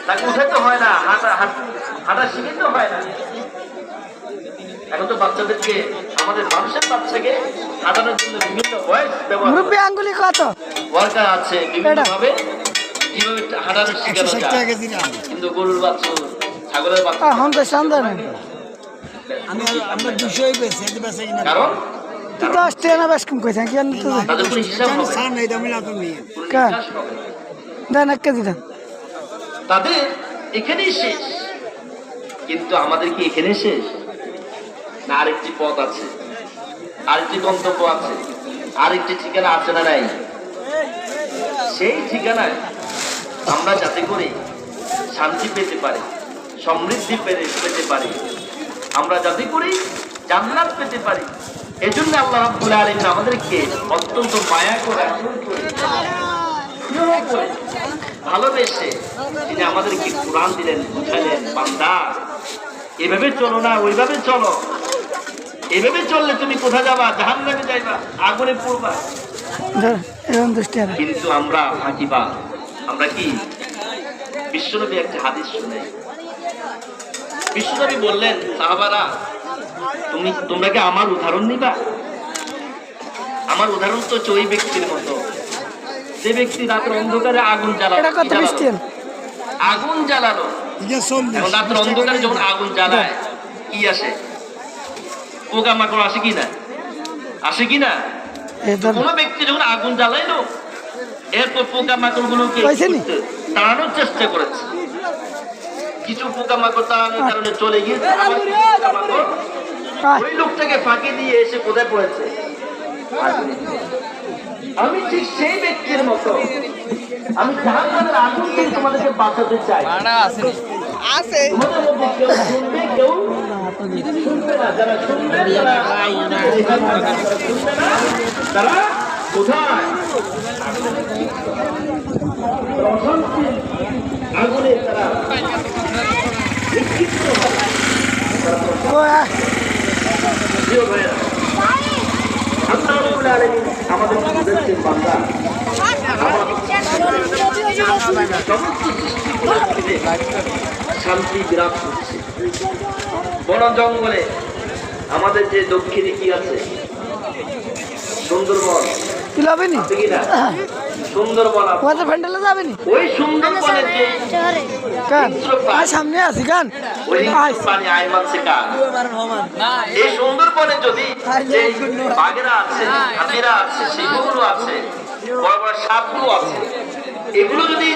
তাকে উঠাতে হয় না, হাঁটা শিখিতে হয় না। এখন তো বাচ্চাদেরকে, আমাদের মানুষের বাচ্চাকে হাঁটানোর জন্য বিভিন্ন বয়স ব্যবহার ওয়ার্কার আছে, বিভিন্ন ভাবে কিভাবে হাঁটানো শেখানো যায়। কিন্তু গরুর বাচ্চা, ছাগলের বাচ্চা কারণ তাদের এখানেই শেষ। কিন্তু আমাদের কি এখানে শেষ না? আরেকটি পথ আছে, আরেকটি গন্তব্য আছে, আরেকটি ঠিকানা আছে না নাই? সেই ঠিকানায় আমরা যাতে করে শান্তি পেতে পারি, সমৃদ্ধি পেতে পারি, আমরা যাতে করে জান্নাত পেতে পারি, এজন্য আল্লাহ রাব্বুল আলামিন আমাদেরকে অত্যন্ত মায়া করে ভালোবেসে তিনি আমাদেরকে কোরআন দিলেন, বুঝালেন, বান্দা এভাবে চলো না, ওইভাবে চলো। এভাবে চললে তুমি কোথায় যাবা? জাহান্নামে যাইবা, আগুনে পড়বা। কিন্তু আমরা থাকিবা, আমরা কি? বিশ্বনবী একটা হাদিস শুনে, বিশ্বনবী বললেন, সাহাবারা তোমরা কি আমার উদাহরণ নিবা? আমার উদাহরণ তো ওই ব্যক্তির মতো, যে ব্যক্তি রাতের অন্ধকারে আগুন জ্বালালো, রাতের অন্ধকারে যখন আগুন জ্বালায় কি আসে? পোকামাকড় আসে কিনা? আসে কিনা? কোন ব্যক্তি যখন আগুন জ্বালাইলো, এরপর পোকামাকড় গুলোকে তাড়ানোর চেষ্টা করেছে। কিছু পোকামাকড় তাড়ানোর কারণে চলে গিয়েছে, ওই লোকটাকে ফাঁকি দিয়ে এসে কোথায় পড়েছে? আমি ঠিক সেই ব্যক্তির মতো, আমি জাহান্নামের আগুন থেকে তোমাদেরকে বাঁচাতে চাই। তোমাদের মধ্যে কেউ শুনবে, কেউ শুনবে না। যারা শুনবে তারা কোথায়? অশান্তি আগুনে তারা বিক্ষিপ্ত হয়। আমাদের বান্দা শান্তি বিরাজ করছে। বন জঙ্গলে আমাদের যে দক্ষিণে কি আছে? সুন্দরবন। সুন্দরবন, ওই সুন্দরবনের সামনে আছি গান, এই সুন্দরবনে যদি বাঘেরা আছে, হাতিরা আছে, সিংহগুলো আছে, বড় বড় সাপগুলো আছে, এগুলো যদি